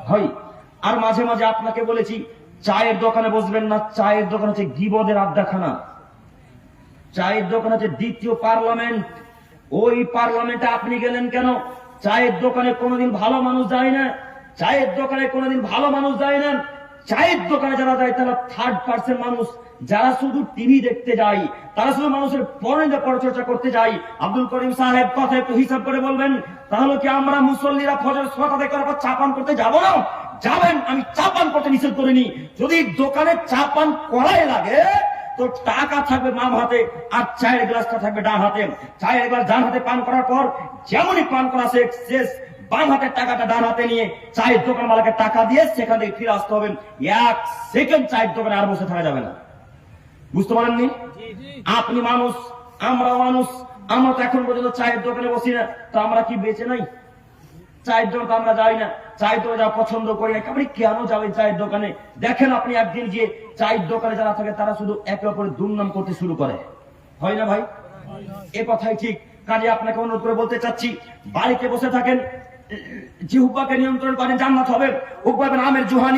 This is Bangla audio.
হয়। আর মাঝে মাঝে আপনাকে বলেছি চায়ের দোকানে বসবেন না, চায়ের দোকান হচ্ছে গীবদের আড্ডাখানা। চায়ের দোকান হচ্ছে দ্বিতীয় পার্লামেন্ট। ওই পার্লামেন্টে আপনি গেলেন কেন? চায়ের দোকানে কোনোদিন ভালো মানুষ যায় না, চায়ের দোকানে কোনোদিন ভালো মানুষ যায় না। চায়ের দোকানে যারা যায় তারা থার্ড পার্সন মানুষ, যারা শুধু টিভি দেখতে যায়, তারা শুধু মানুষের পরচর্চা করতে যায়। আব্দুল করিম সাহেব কথা একটু হিসাব করে বলবেন, তাহলে কি আমরা মুসল্লিরা ফজর সালাত আদায় করার পর চা পান করতে যাব না? যাবেন, আমি চা পান করতে নিষেধ করিনি। যদি দোকানে চা পান করাই লাগে তো টাকা থাকবে বাম হাতে আর চায়ের গ্লাসটা থাকবে ডান হাতে। চায়ের গ্লাস ডান হাতে পান করার পর যেমনই পান করা শেষ, বাম হাতের টাকাটা ডান হাতে নিয়ে চায়ের দোকান মালাকে টাকা দিয়ে সেখান থেকে ফিরে আসতে হবে। 1 সেকেন্ড চায়ের দোকানে আর বসে থাকা যাবে না। বুঝতে পারেননি? আপনি মানুষ, আমরা মানুষ, আমরা তো এখন পর্যন্ত চায়ের দোকানে বসি না, তো আমরা কি বেঁচে নাই? চায়ের দোকানে আমরা যাই না, চায়ের দোকানে যা পছন্দ করি না। আপনি কেন যাবেন চায়ের দোকানে? দেখেন আপনি একদিন গিয়ে চায়ের দোকানে যারা থাকে তারা শুধু একে অপরের দুর্নাম করতে শুরু করে, হয় না ভাই? এ কথাই ঠিক। কাজে আপনাকে অনুরোধ করে বলতে চাচ্ছি, বাড়িতে বসে থাকেন, জিহ্বাকে নিয়ন্ত্রণ করেন, জান্নাত হবে। উকবা ইবনে আমির জুহানী